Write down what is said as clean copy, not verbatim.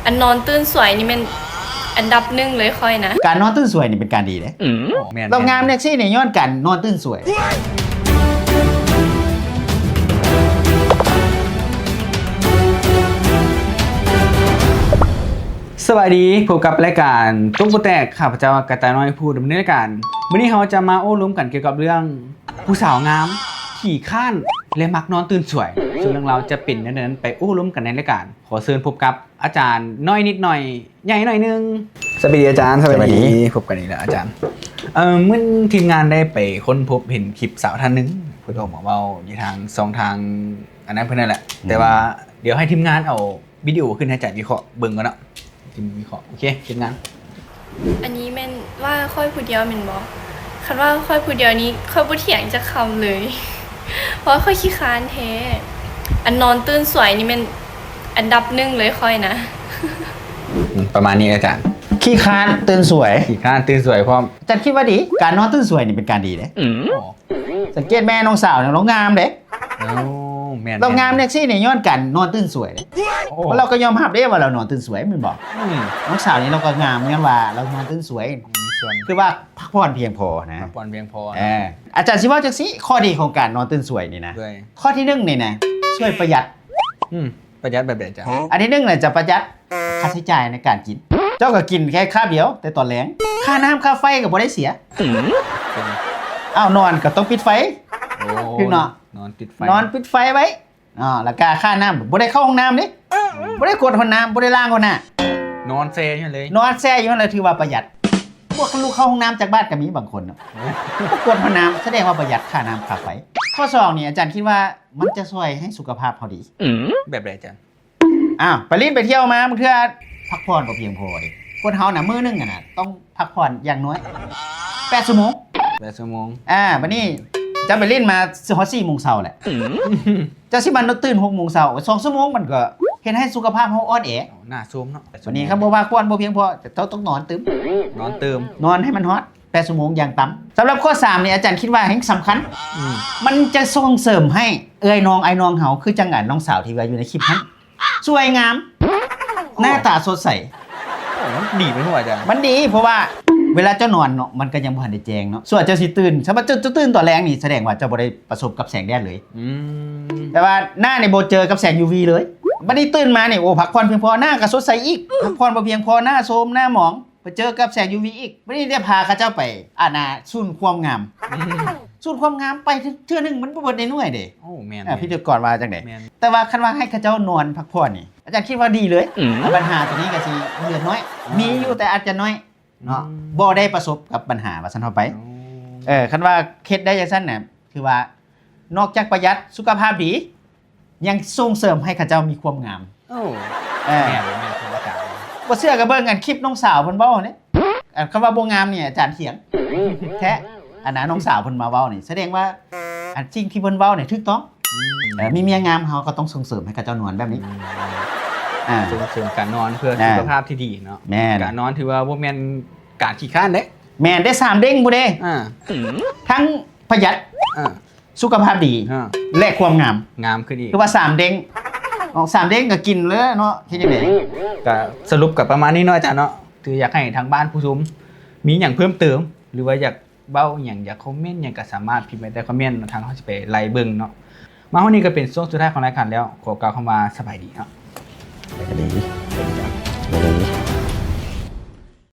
อันนอนตื่นสวยนี่มันอันดับหนึ่งเลยค่อยนะการนอนตื่นสวยนี่เป็นการดีเลยเรางามแท็กซี่เนี่ยย้อนกันนอนตื่นสวยสวัสดีพบกับรายการตุ๊กโปแตกข้าพเจ้ากระต่ายน้อยผู้ดำเนินรายการวันนี้เราจะมาโอ้ล้มกันเกี่ยวกับเรื่องผู้สาวงามขี่ข้านและมักนอนตื่นสวยส่วนเรื่องเราจะปิ่นนั้นไปโอ้ล้มกันในรายการขอเชิญพบกับอาจารย์น้อยนิดหน่อยใหญ่หน่อยนึงสวัสดีอาจารย์สวัสดีพบกันอีกแล้วอาจารย์เมื่อทีมงานได้ไปค้นพบเห็นคลิปสาวท่านนึงเพื่อนบอกว่าอยู่ทางสองทางอันนั้นเพื่อนนั่นแหละแต่ว่าเดี๋ยวให้ทีมงานเอาวิดีโอขึ้นให้อาจารย์วิเคราะห์เบิ่งกันเนาะทีมวิเคราะห์โอเคทีมงานอันนี้แม่นว่าค่อยผู้เดียวแม่นบ่คันว่าค่อยผู้เดียวนี้ค่อยบ่เถียงจะคำเลย เพราะค่อยขี้ค้านแท้อันนอนตื่นสวยนี่มันอันดับหนึ่งเลยค่อยนะประมาณนี้อาจารย์ขี้ค้านตื่นสวยขี่ข้านตื่นสวยพร้อมอาจารย์คิดว่าดีการนอนตื่นสวยนี่เป็นการดีเลยสังเกตแม่น้องสาวเนี่ยเรางามเด็กเรางามแท็กซี่เนี่ยย้อนกันนอนตื่นสวยเลยเพราะเราก็ยอมรับได้ว่าเรานอนตื่นสวยมันบอกน้องสาวนี่เราก็งามเหมือนกันว่าเรานอนตื่นสวยคือว่าพักผ่อนเพียงพอนะพักผ่อนเพียงพออาจารย์คิดว่าแท็กซี่ข้อดีของการนอนตื่นสวยนี่นะข้อที่หนึ่งนี่นะช่วยประหยัดประหยัดแบบไหนจ๊ะอันที่หนึ่งเนี่ยจะประหยัดค่าใช้จ่ายในการกินเจ้าก็กินแค่คาบเดียวแต่ตอนแรงค่าน้ำค่าไฟก็บ่ได้เสียนอนก็ต้องปิดไฟคือนอนปิดไฟไว้แล้วก็ค่าน้ำบ่ได้เข้าห้องน้ำดิบ่ได้กดห้องน้ำบ่ได้ล้างห้องน้ำนอนแช่อยู่เลยนอนแช่อยู่นั่นเลยถือว่าประหยัดพวกลูกเข้าห้องน้ำจากบ้านก็มีบางคนกดห้องน้ำแสดงว่าประหยัดค่าน้ำค่าไฟข้อสองนี่อาจารย์คิดว่ามันจะช่วยให้สุขภาพเขาดีแบบไหนอาจารย์ไปรีบไปเที่ยวมาบางเทื่อพักผ่อนก็เพียงพอดิคนเฮาน่ะมื้อนึงน่ะต้องพักผ่อนอย่างน้อย8 ชั่วโมงบัดนี้จะไปเล่นมาฮอด4 โมงเช้าแหละจะสิมันตื่น6 โมงเช้า2 ชั่วโมงมันก็เฮ็ดให้สุขภาพเฮาอ่อนแอน่าซูมเนาะวันนี้ครับบ่ว่าควรบ่เพียงพอแต่ต้องนอนตื่มนอนให้มันฮอต8 ชั่วโมงอย่างต่ำสำหรับข้อ3นี่อาจารย์คิดว่าแห่งสำคัญมันจะส่งเสริมให้ไอ้น้องเฮาคือจังหวะน้องสาวที่ว่าอยู่ในคลิปนั้นสวยงามหน้าตาสดใสดีไหมพ่ออาจารย์มันดีเพราะว่าเวลาเจ้านอนเนาะมันก็ยังบ่ทันได้แจ้งเนาะส่วนเจ้าสิตื่นถ้าว่าเจ้าตื่นตอนแรงนี่แสดงว่าเจ้าบ่ได้ประสบกับแสงแดดเลยแต่ว่าหน้านี่บ่เจอกับแสง UV เลยบัดนี้ตื่นมานี่โอ้พักผ่อนเพียงพอหน้าก็สดใสอีกพักผ่อนบ่เพียงพอหน้าโทรมหน้าหมองไปเจอกับแสง UV อีกบัดนี้ได้พาเขาเจ้าไปศูนย์ความงามศูนย์ความงามไปเทื่อนึงมันบ่เบิดได้หน่วยเด้โอ้แม่นพี่เดี๋ยวก่อนว่าจังได๋แต่ว่าคันว่าให้เขาเจ้านอนพักผ่อนนี่อาจารย์คิดว่าดีเลยปัญหาตัวนี้ก็สิเหลือน้อยมีอยู่แต่อาจจะน้อยเนาะบ่ได้ประสบกับปัญหาว่าซั่นเฮาไปคันว่าเฮ็ดได้จังซั่นน่ะคือว่านอกจากประหยัดสุขภาพดียังส่งเสริมให้เขาเจ้ามีความงามแม่ครับอาจารย์บ่เชื่อก็เบิ่งกันคลิปน้องสาวเพิ่นเว้านี่คำว่าบ่งามเนี่ยอาจารย์เถียงแท้อันนั้นน้องสาวเพิ่นมาเว้านี่แสดงว่าอันจริงที่เพิ่นเว้านี่ถูกต้องมีเมียงามเฮาก็ต้องส่งเสริมให้เขาเจ้านอนแบบนี้ส่งเสริมการนอนเพื่อสุขภาพที่ดีเนาะการนอนถือว่าบ่แม่นการขี้ข้านเด้แม่นได้3เด้งบ่เด้ทั้งประหยัดสุขภาพดีและความงามขึ้นอีกคือว่า3เด้ง3เด้งก็กินเลยเนาะคิดจังได๋ก็สรุปกับประมาณนี้เนาะอาจารย์เนาะคืออยากให้ทางบ้านผู้ชมมีหยังเพิ่มเติมหรือว่าอยากเว้าหยังอยากคอมเมนต์หยังก็สามารถพิมพ์ไว้ใต้คอมเมนต์ทางเฮาสิไปไล่เบิ่งเนาะมาวันนี้ก็เป็นช่วงสุดท้ายของรายการแล้วขอกล่าวคำว่าสบายดีเนาะสบายดี